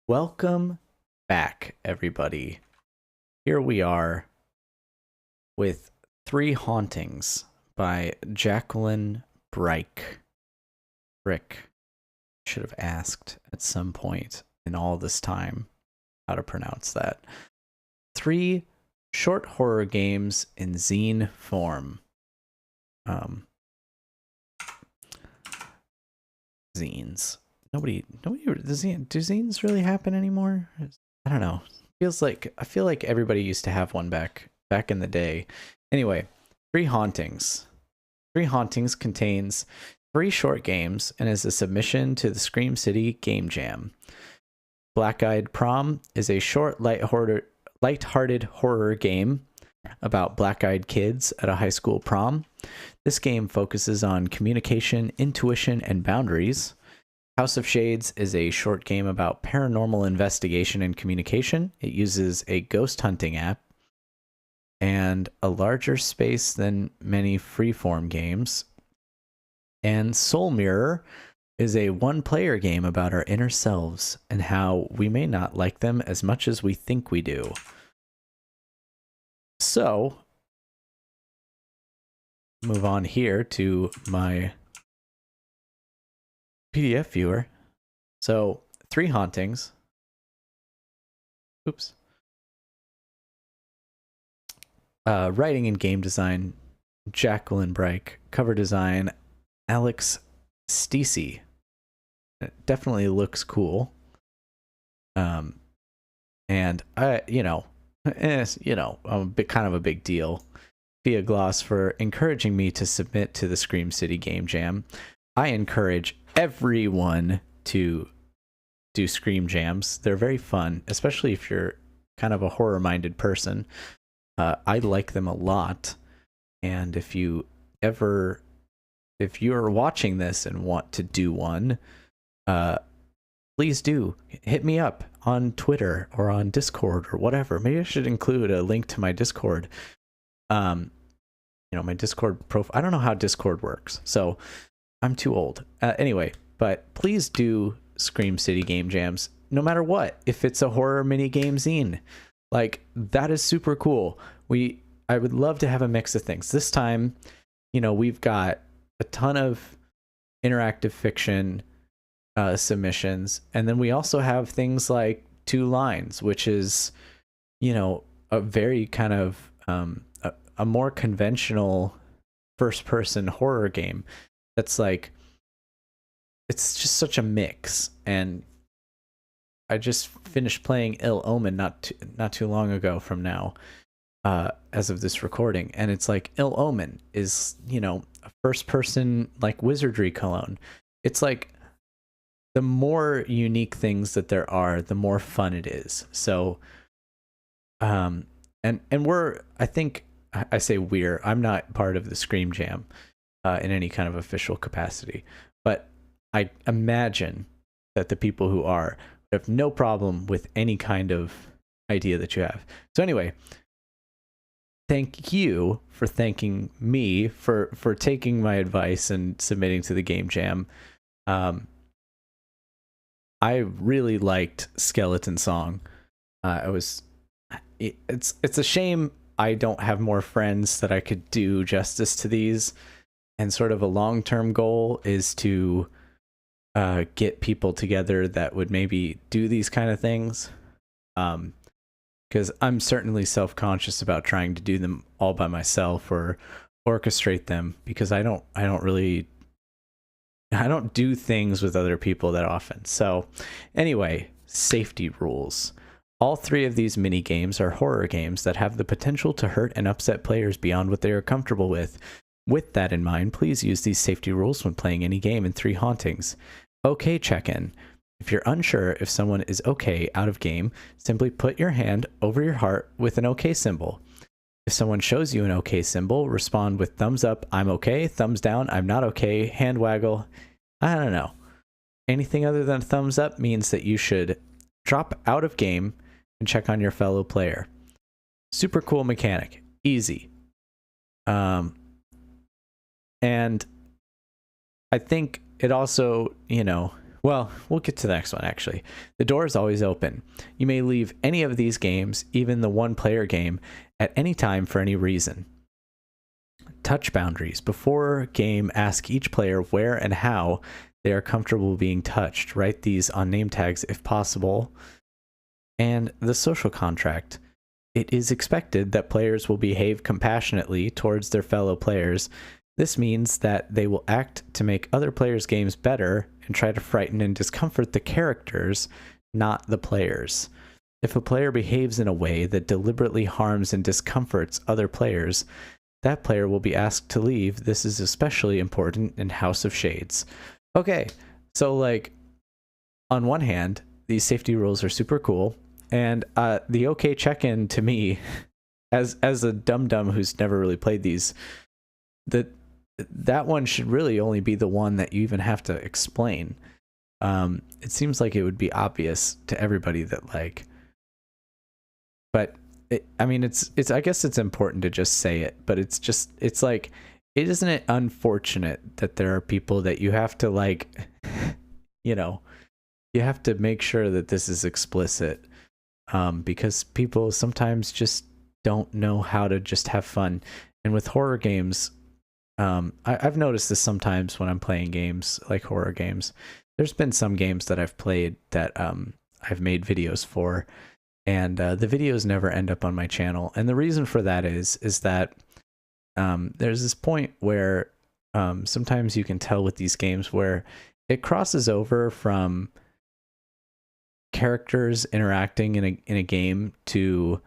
Welcome back, everybody. Here we are with Three Hauntings by Jacqueline Brick. Should have asked at some point in all this time how to pronounce that. 3 short horror games in zine form. Zines. Nobody do zines really happen anymore? I don't know. I feel like everybody used to have one back in the day. Anyway, Three Hauntings. Three Hauntings contains 3 short games and is a submission to the SCREAMCITY Game Jam. Black-Eyed Prom is a short, lighthearted horror game about black-eyed kids at a high school prom. This game focuses on communication, intuition, and boundaries. House of Shades is a short game about paranormal investigation and communication. It uses a ghost hunting app and a larger space than many freeform games. And Soul Mirror is a one-player game about our inner selves and how we may not like them as much as we think we do. So, move on here to my PDF viewer. So, Three Hauntings. Oops. Writing and game design, Jacqueline Brick. Cover design, Alex Stacey. It definitely looks cool. And I'm kind of a big deal. Via Gloss for encouraging me to submit to the SCREAMCITY Game Jam. I encourage everyone to do Scream Jams. They're very fun, especially if you're kind of a horror-minded person. I like them a lot. And if you're watching this and want to do one, please do hit me up on Twitter or on Discord or whatever. Maybe I should include a link to my Discord. My Discord profile. I don't know how Discord works, so I'm too old. Anyway, but please do SCREAMCITY Game Jams, no matter what. If it's a horror mini game zine, like, that is super cool. I would love to have a mix of things. This time, we've got a ton of interactive fiction submissions, and then we also have things like Two Lines, which is, a very kind of a more conventional first-person horror game. That's like, it's just such a mix. And I just finished playing Ill Omen not too long ago from now, as of this recording, and it's like Ill Omen is, a first-person like wizardry clone. It's like, the more unique things that there are, the more fun it is. So, and I think I say I'm not part of the Scream Jam in any kind of official capacity, but I imagine that the people who are have no problem with any kind of idea that you have. So anyway, thank you for thanking me for taking my advice and submitting to the Game Jam. I really liked Skeleton Song. It's a shame I don't have more friends that I could do justice to these, and sort of a long-term goal is to get people together that would maybe do these kind of things, because I'm certainly self-conscious about trying to do them all by myself or orchestrate them, because I don't do things with other people that often. So anyway, safety rules. All 3 of these mini games are horror games that have the potential to hurt and upset players beyond what they are comfortable with. With that in mind, please use these safety rules when playing any game in Three Hauntings. Okay check-in. If you're unsure if someone is okay out of game, simply put your hand over your heart with an okay symbol. If someone shows you an okay symbol, respond with thumbs up, I'm okay, thumbs down, I'm not okay, hand waggle. I don't know. Anything other than thumbs up means that you should drop out of game and check on your fellow player. Super cool mechanic. Easy. And I think it also, Well, we'll get to the next one, actually. The door is always open. You may leave any of these games, even the one-player game, at any time for any reason. Touch boundaries. Before game, ask each player where and how they are comfortable being touched. Write these on name tags if possible. And the social contract. It is expected that players will behave compassionately towards their fellow players. This means that they will act to make other players' games better and try to frighten and discomfort the characters, not the players. If a player behaves in a way that deliberately harms and discomforts other players, that player will be asked to leave. This is especially important in House of Shades. Okay, so like, on one hand, these safety rules are super cool, and the okay check-in to me, as a dum-dum who's never really played these, that one should really only be the one that you even have to explain. It seems like it would be obvious to everybody that, like, but I mean, it's I guess it's important to just say it, but it's like, isn't it unfortunate that there are people that you have to, like, you know, you have to make sure that this is explicit, because people sometimes just don't know how to just have fun. And with horror games, I've noticed this sometimes when I'm playing games like horror games. There's been some games that I've played that I've made videos for, and the videos never end up on my channel. And the reason for that is that there's this point where sometimes you can tell with these games where it crosses over from characters interacting in a game to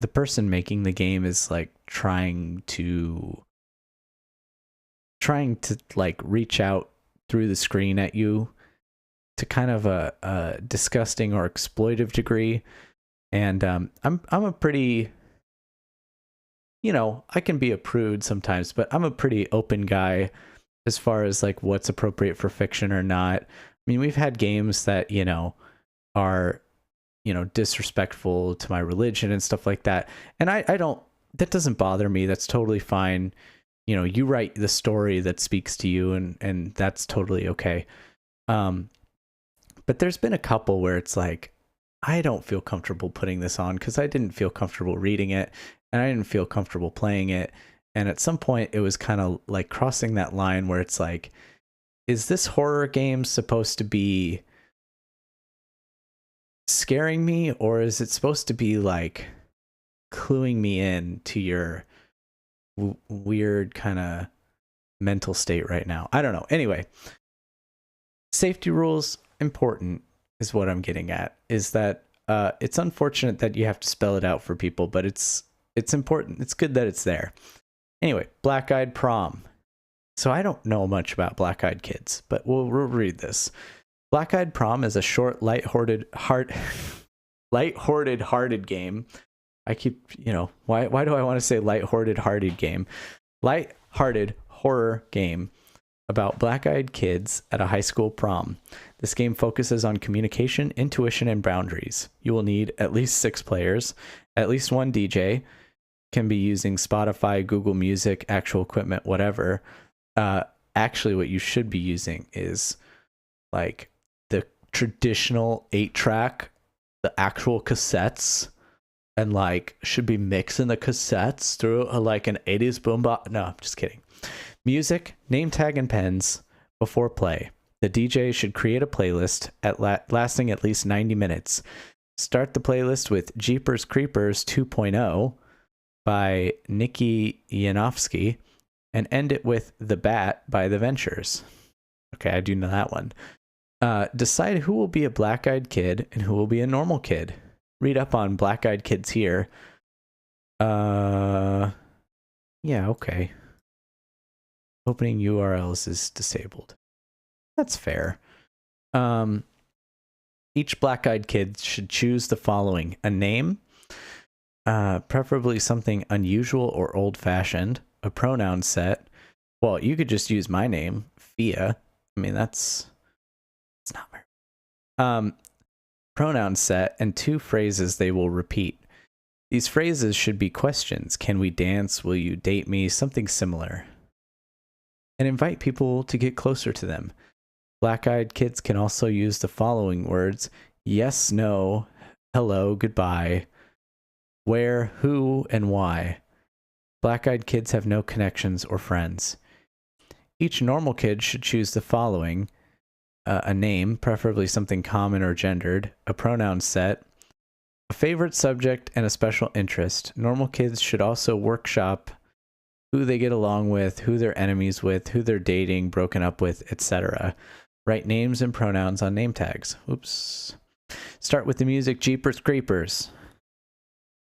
the person making the game is like trying to like reach out through the screen at you to kind of a disgusting or exploitive degree. And I'm a pretty, you know, I can be a prude sometimes, but I'm a pretty open guy as far as like what's appropriate for fiction or not. I mean, we've had games that, you know, are, you know, disrespectful to my religion and stuff like that. And I don't, that doesn't bother me. That's totally fine. You know, you write the story that speaks to you, and that's totally okay. But there's been a couple where it's like, I don't feel comfortable putting this on because I didn't feel comfortable reading it and I didn't feel comfortable playing it. And at some point it was kind of like crossing that line where it's like, is this horror game supposed to be scaring me, or is it supposed to be like cluing me in to your weird kind of mental state right now? I don't know. Anyway, safety rules, important is what I'm getting at, is that it's unfortunate that you have to spell it out for people, but it's important. It's good that it's there. Anyway, Black Eyed Prom. So I don't know much about Black Eyed Kids, but we'll read this. Black Eyed Prom is a short, lighthearted game. I keep, you know, why do I want to say lighthearted game? Lighthearted horror game about black-eyed kids at a high school prom. This game focuses on communication, intuition, and boundaries. You will need at least 6 players, at least 1 DJ, can be using Spotify, Google Music, actual equipment, whatever. Actually, what you should be using is like the traditional 8-track, the actual cassettes, and like should be mixing the cassettes through like an 80s boombox. No, I'm just kidding. Music, name tag, and pens before play. The DJ should create a playlist lasting at least 90 minutes. Start the playlist with Jeepers Creepers 2.0 by Nikki Yanofsky and end it with The Bat by The Ventures. Okay, I do know that one. Decide who will be a black-eyed kid and who will be a normal kid. Read up on black-eyed kids here. Yeah, okay. Opening URLs is disabled. That's fair. Each black-eyed kid should choose the following: a name, preferably something unusual or old-fashioned, a pronoun set. Well, you could just use my name, Fia. I mean, it's not very. Pronoun set, and 2 phrases they will repeat. These phrases should be questions. Can we dance? Will you date me? Something similar. And invite people to get closer to them. Black-eyed kids can also use the following words: yes, no, hello, goodbye, where, who, and why. Black-eyed kids have no connections or friends. Each normal kid should choose the following: a name, preferably something common or gendered, a pronoun set, a favorite subject, and a special interest. Normal kids should also workshop who they get along with, who they're enemies with, who they're dating, broken up with, etc. Write names and pronouns on name tags. Oops. Start with the music Jeepers Creepers.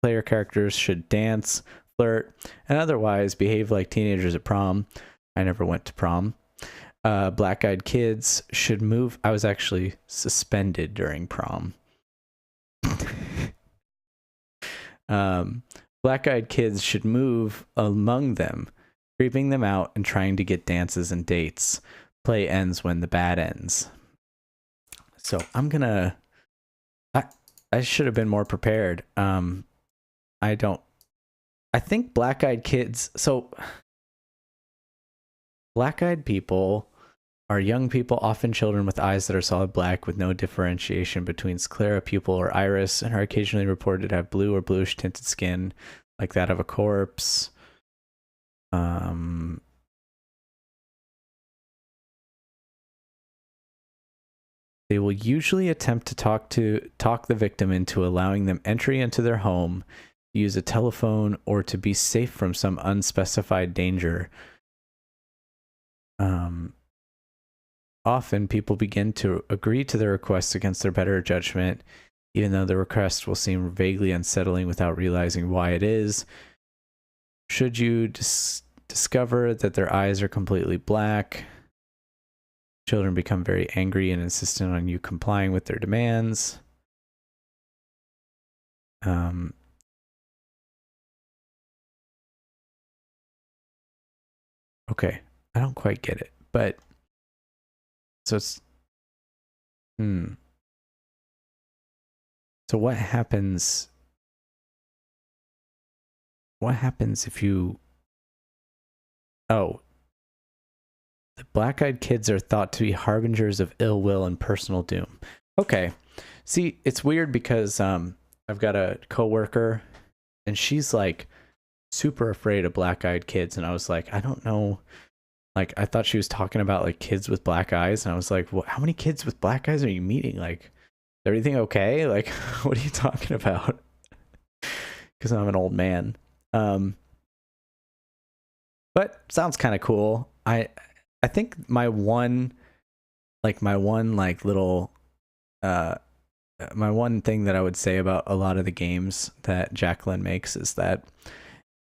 Player characters should dance, flirt, and otherwise behave like teenagers at prom. I never went to prom. Black-eyed kids should move. I was actually suspended during prom. Black-eyed kids should move among them, creeping them out and trying to get dances and dates. Play ends when the bad ends. So I'm gonna. I should have been more prepared. I think black-eyed kids. So black-eyed people are young people, often children with eyes that are solid black with no differentiation between sclera, pupil, or iris, and are occasionally reported to have blue or bluish tinted skin like that of a corpse. They will usually attempt to talk the victim into allowing them entry into their home, use a telephone, or to be safe from some unspecified danger. Often people begin to agree to the requests against their better judgment, even though the request will seem vaguely unsettling without realizing why it is. Should you discover that their eyes are completely black, children become very angry and insistent on you complying with their demands. Okay, I don't quite get it, but so it's So what happens? What happens if you? Oh, the black-eyed kids are thought to be harbingers of ill will and personal doom. Okay, see, it's weird because I've got a coworker, and she's like super afraid of black-eyed kids, and I was like, I don't know. Like, I thought she was talking about like kids with black eyes, and I was like, well, how many kids with black eyes are you meeting? Like, is everything okay? Like, what are you talking about? Because I'm an old man. But sounds kind of cool. I think my one little my one thing that I would say about a lot of the games that Jacqueline makes is that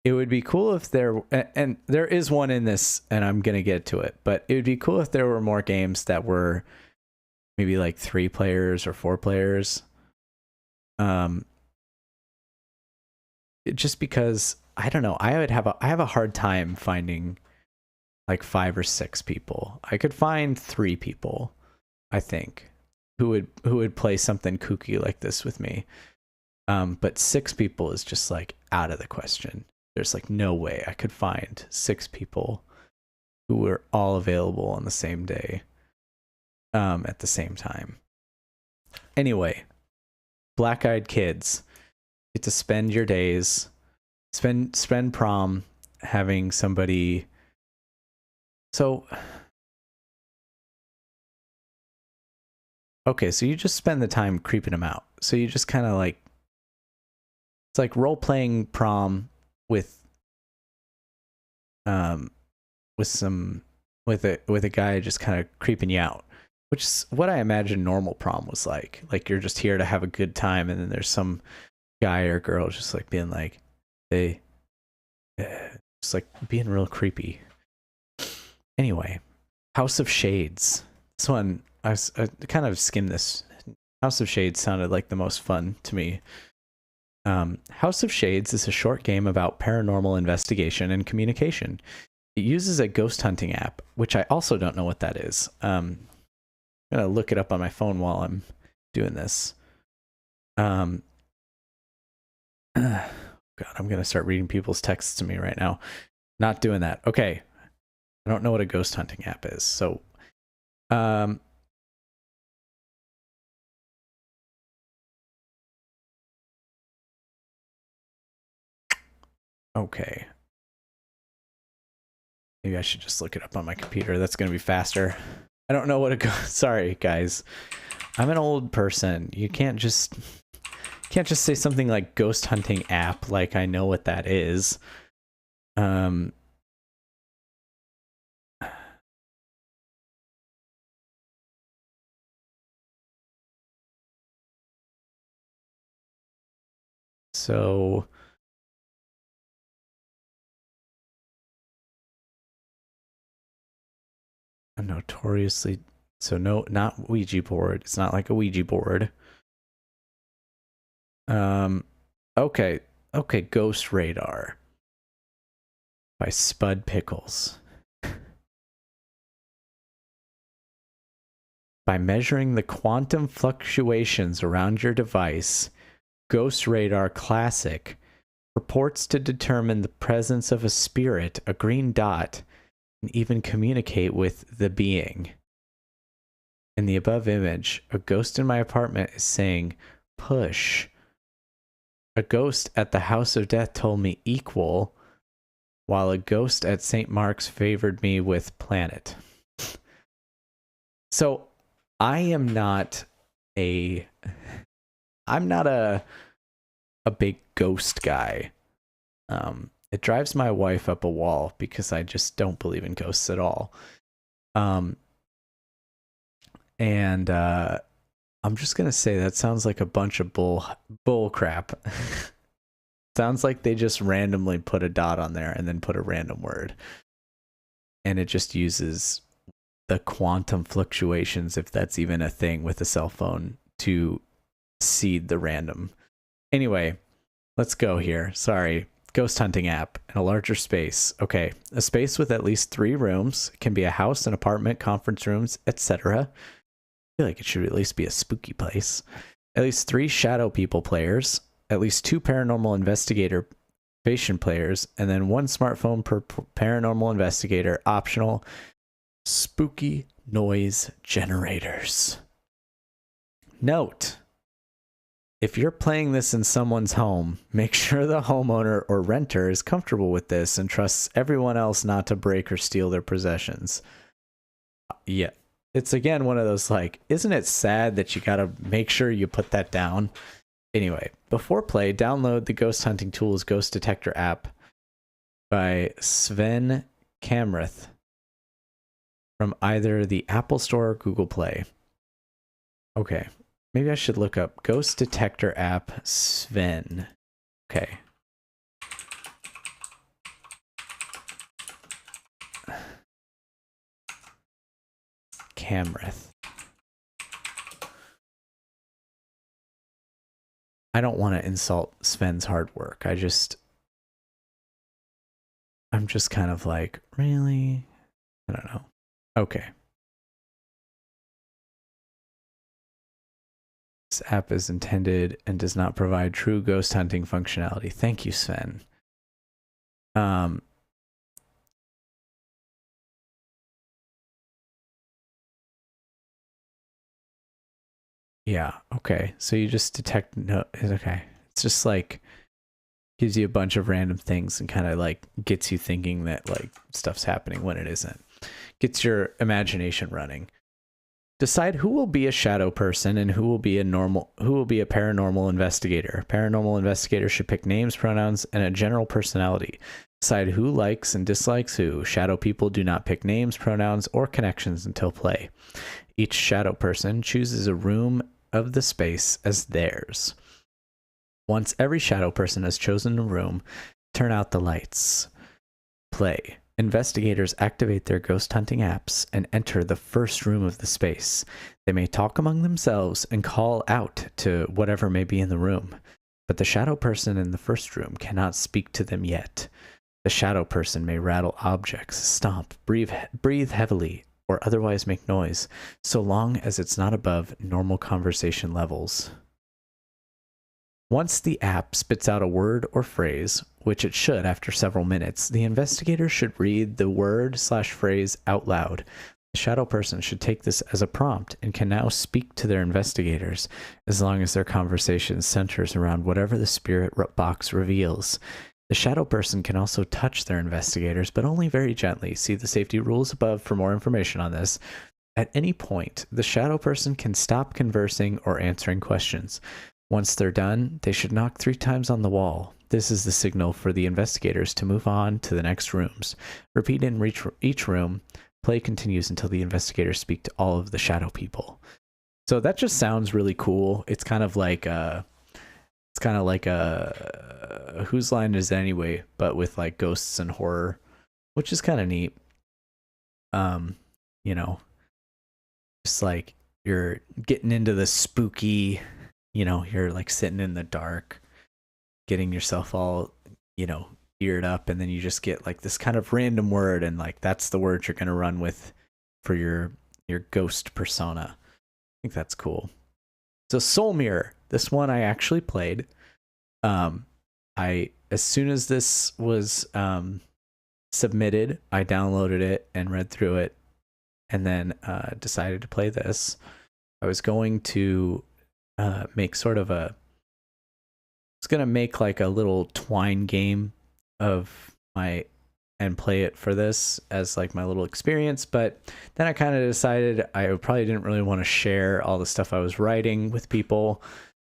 it would be cool if there, and there is one in this, and I'm going to get to it, but it would be cool if there were more games that were maybe like 3 players or 4 players. Just because, I don't know, I have a hard time finding like 5 or 6 people. I could find 3 people, I think, who would play something kooky like this with me. But 6 people is just like out of the question. There's like no way I could find 6 people who were all available on the same day, at the same time. Anyway, black-eyed kids get to spend your days, spend prom having somebody. So, okay, so you just spend the time creeping them out. So you just kind of like, it's like role-playing prom with a guy just kind of creeping you out, which is what I imagine normal prom was like. Like, you're just here to have a good time, and then there's some guy or girl just like being like, hey, just like being real creepy. Anyway, House of Shades. This one, I kind of skimmed this. House of Shades sounded like the most fun to me. House of Shades is a short game about paranormal investigation and communication. It uses a ghost hunting app, which I also don't know what that is. I'm going to look it up on my phone while I'm doing this. God, I'm going to start reading people's texts to me right now. Not doing that. Okay. I don't know what a ghost hunting app is. So, Okay. Maybe I should just look it up on my computer. That's going to be faster. I don't know what to go. Sorry, guys. I'm an old person. You can't just say something like ghost hunting app like I know what that is. So a notoriously no, not Ouija board. It's not like a Ouija board. Okay, Ghost Radar by Spud Pickles. By measuring the quantum fluctuations around your device, Ghost Radar Classic purports to determine the presence of a spirit, a green dot, and even communicate with the being. In the above image, a ghost in my apartment is saying, push. A ghost at the House of Death told me equal, while a ghost at St. Mark's favored me with planet. So I'm not a big ghost guy. It drives my wife up a wall because I just don't believe in ghosts at all. And I'm just gonna say that sounds like a bunch of bull crap. Sounds like they just randomly put a dot on there and then put a random word. And it just uses the quantum fluctuations, if that's even a thing with a cell phone, to seed the random. Anyway, let's go here. Sorry. Ghost hunting app in a larger space. Okay. A space with at least 3 rooms. It can be a house, an apartment, conference rooms, etc. I feel like it should at least be a spooky place. At least 3 shadow people players. At least 2 paranormal investigator players. And then 1 smartphone per paranormal investigator. Optional. Spooky noise generators. Note: if you're playing this in someone's home, make sure the homeowner or renter is comfortable with this and trusts everyone else not to break or steal their possessions. Yeah, it's again one of those like, isn't it sad that you gotta make sure you put that down? Anyway, before play, download the Ghost Hunting Tools Ghost Detector app by Sven Kamrath from either the Apple Store or Google Play. Okay, maybe I should look up Ghost Detector app Sven. Okay. Kamrath. I don't want to insult Sven's hard work. I'm just kind of like, really? I don't know. Okay. This app is intended and does not provide true ghost hunting functionality. Thank you, Sven. Yeah, okay. So you just detect okay. It's just like gives you a bunch of random things and kind of like gets you thinking that like stuff's happening when it isn't. Gets your imagination running. Decide who will be a shadow person and who will be a paranormal investigator. Paranormal investigator should pick names, pronouns, and a general personality. Decide who likes and dislikes who. Shadow people do not pick names, pronouns, or connections until play. Each shadow person chooses a room of the space as theirs. Once every shadow person has chosen a room, turn out the lights. Play. Investigators activate their ghost hunting apps and enter the first room of the space. They may talk among themselves and call out to whatever may be in the room, but the shadow person in the first room cannot speak to them yet. The shadow person may rattle objects, stomp, breathe heavily, or otherwise make noise, so long as it's not above normal conversation levels. Once the app spits out a word or phrase, which it should after several minutes, the investigator should read the word/phrase out loud. The shadow person should take this as a prompt and can now speak to their investigators as long as their conversation centers around whatever the spirit box reveals. The shadow person can also touch their investigators, but only very gently. See the safety rules above for more information on this. At any point, the shadow person can stop conversing or answering questions. Once they're done, they should knock 3 times on the wall. This is the signal for the investigators to move on to the next rooms. Repeat in each room. Play continues until the investigators speak to all of the shadow people. So that just sounds really cool. It's kind of like a Whose Line Is It Anyway, but with like ghosts and horror, which is kind of neat. You know, just like you're getting into the spooky, you know, you're like sitting in the dark, getting yourself all, you know, geared up, and then you just get like this kind of random word, and like that's the word you're going to run with for your ghost persona. I think that's cool. So Soul Mirror, this one I actually played. As soon as this was submitted, I downloaded it and read through it, and then decided to play this. I was going to make sort of a... I was gonna make like a little Twine game of my... and play it for this as like my little experience, but then I kind of decided I probably didn't really want to share all the stuff I was writing with people.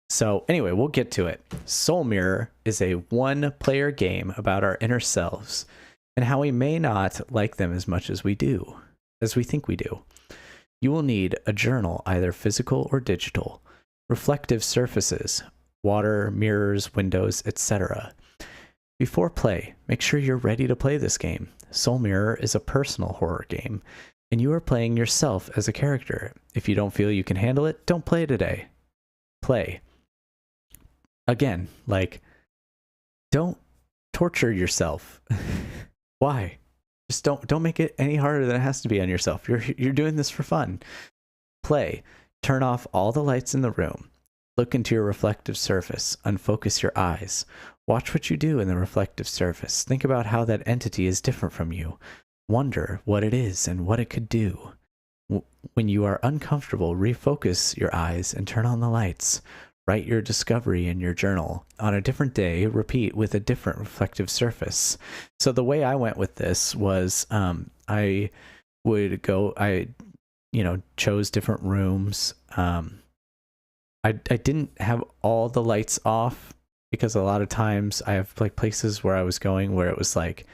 So anyway, we'll get to it. Soul Mirror is a 1-player game about our inner selves and how we may not like them as much as we think we do. You will need a journal, either physical or digital, reflective surfaces, water, mirrors, windows, etc. Before play, make sure you're ready to play this game. Soul Mirror is a personal horror game, and you are playing yourself as a character. If you don't feel you can handle it, don't play today. Play. Again, like, don't torture yourself. Why? Just don't make it any harder than it has to be on yourself. You're doing this for fun. Play. Turn off all the lights in the room. Look into your reflective surface. Unfocus your eyes. Watch what you do in the reflective surface. Think about how that entity is different from you. Wonder what it is and what it could do. When you are uncomfortable, refocus your eyes and turn on the lights. Write your discovery in your journal. On a different day, repeat with a different reflective surface. So the way I went with this was I chose different rooms. I didn't have all the lights off because a lot of times I have like places where I was going where it was like, if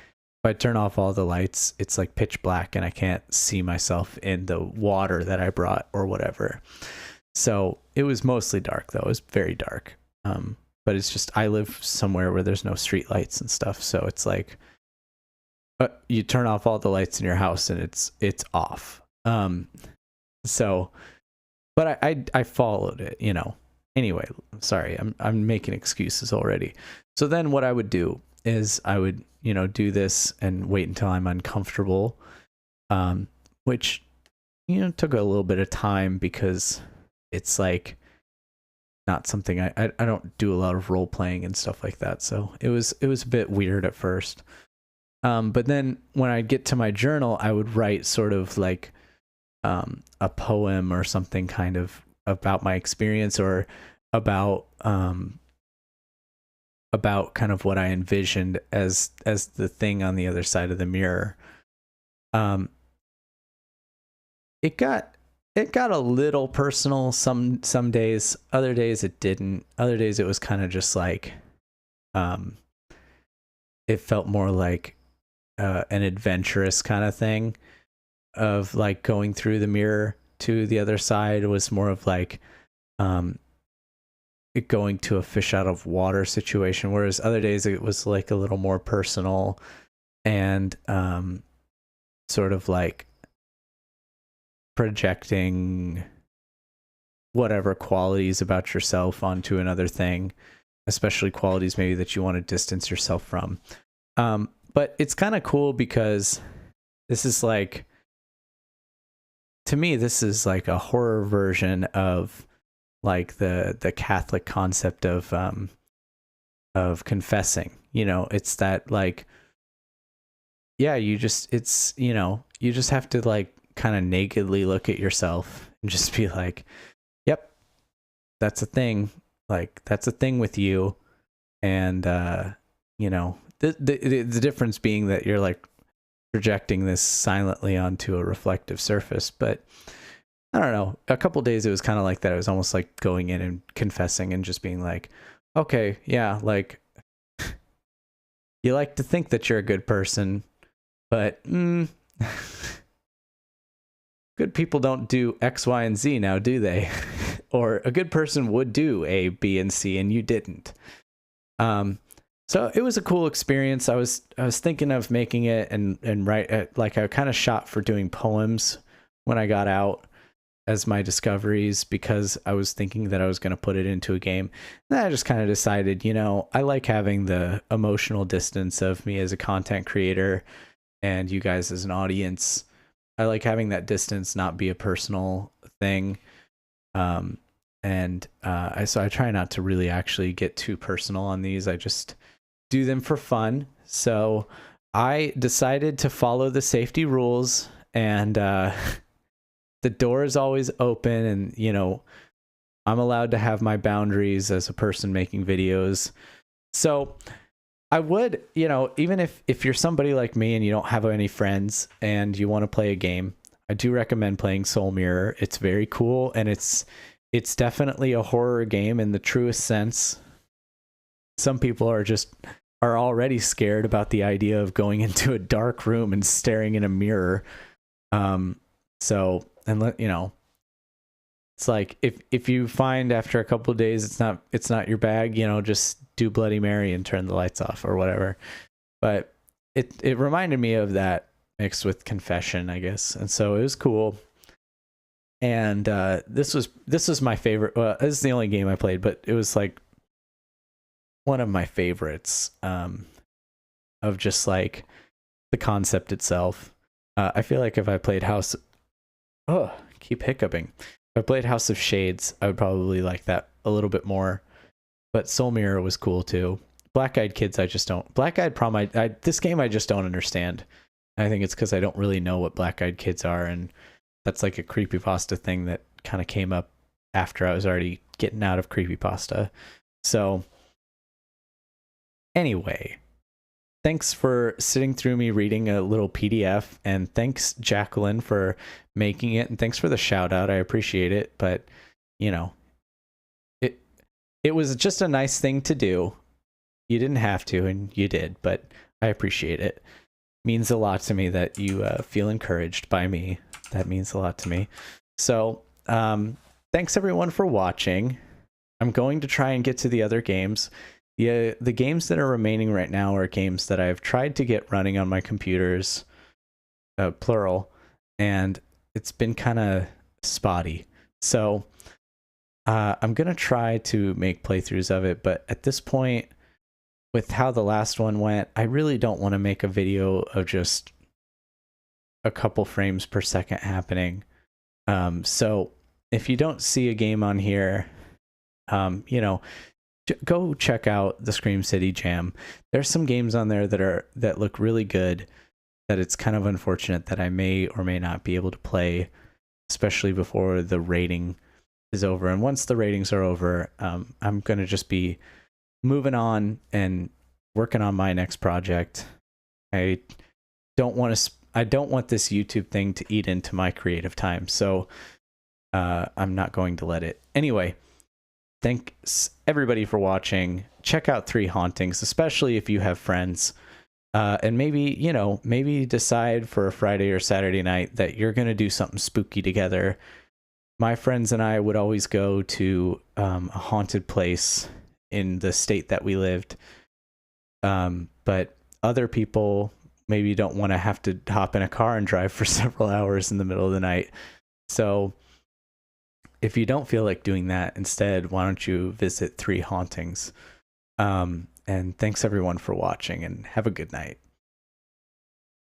I turn off all the lights, it's like pitch black and I can't see myself in the water that I brought or whatever. So it was mostly dark though. It was very dark. But it's just, I live somewhere where there's no street lights and stuff. So it's like, you turn off all the lights in your house and it's off. But I followed it, you know. Anyway, sorry, I'm making excuses already. So then what I would do is I would, you know, do this and wait until I'm uncomfortable, which, you know, took a little bit of time because it's like not something I don't do a lot of role playing and stuff like that. So it was a bit weird at first. But then when I get to my journal, I would write sort of like a poem or something kind of about my experience or about kind of what I envisioned as the thing on the other side of the mirror. It got a little personal some days. Other days it didn't. Other days it was kind of just like it felt more like an adventurous kind of thing of like going through the mirror to the other side. It was more of like it going to a fish out of water situation, whereas other days it was like a little more personal and sort of like projecting whatever qualities about yourself onto another thing, especially qualities maybe that you want to distance yourself from. But it's kind of cool because this is like, to me, this is like a horror version of like the Catholic concept of confessing. You know, it's that like, yeah, you just have to like kind of nakedly look at yourself and just be like, yep, that's a thing. Like, that's a thing with you. And, you know, The difference being that you're like projecting this silently onto a reflective surface. But I don't know, a couple days it was kind of like that. It was almost like going in and confessing and just being like, okay, yeah, like you like to think that you're a good person, but good people don't do X, Y, and Z now, do they? Or a good person would do A, B, and C, and you didn't. So it was a cool experience. I was thinking of making it and write, like I kind of shot for doing poems when I got out as my discoveries, because I was thinking that I was going to put it into a game. Then I just kind of decided, you know, I like having the emotional distance of me as a content creator and you guys as an audience. I like having that distance not be a personal thing. So I try not to really actually get too personal on these. I just do them for fun. So I decided to follow the safety rules, and the door is always open, and, you know, I'm allowed to have my boundaries as a person making videos. So I would, you know, even if you're somebody like me and you don't have any friends and you want to play a game, I do recommend playing Soul Mirror. It's very cool, and it's definitely a horror game in the truest sense. Some people are already scared about the idea of going into a dark room and staring in a mirror. You know, it's like if you find after a couple of days it's not your bag, you know, just do Bloody Mary and turn the lights off or whatever. But it reminded me of that mixed with confession, I guess. And so it was cool. And this was my favorite. Well, this is the only game I played, but it was like one of my favorites of just like the concept itself. I feel like if I played keep hiccuping. If I played House of Shades, I would probably like that a little bit more. But Soul Mirror was cool too. Black Eyed Kids, Black Eyed Prom, this game I just don't understand. I think it's because I don't really know what Black Eyed Kids are, and that's like a creepypasta thing that kind of came up after I was already getting out of creepypasta. So anyway, thanks for sitting through me reading a little PDF, and thanks Jacqueline for making it, and thanks for the shout out. I appreciate it, but you know, it was just a nice thing to do. You didn't have to, and you did, but I appreciate it. Means a lot to me that you feel encouraged by me. That means a lot to me. So thanks everyone for watching. I'm going to try and get to the other games. The games that are remaining right now are games that I've tried to get running on my computers, plural, and it's been kind of spotty. So I'm going to try to make playthroughs of it, but at this point, with how the last one went, I really don't want to make a video of just a couple frames per second happening. So if you don't see a game on here, you know, go check out the SCREAMCITY Jam. There's some games on there that look really good, that it's kind of unfortunate that I may or may not be able to play, especially before the rating is over. And once the ratings are over, I'm going to just be moving on and working on my next project. I don't want this YouTube thing to eat into my creative time, so I'm not going to let it. Anyway, thanks everybody for watching. Check out 3 Hauntings, especially if you have friends, and maybe decide for a Friday or Saturday night that you're going to do something spooky together. My friends and I would always go to a haunted place in the state that we lived, but other people maybe don't want to have to hop in a car and drive for several hours in the middle of the night. So if you don't feel like doing that, instead, why don't you visit 3 Hauntings? And thanks everyone for watching, and have a good night.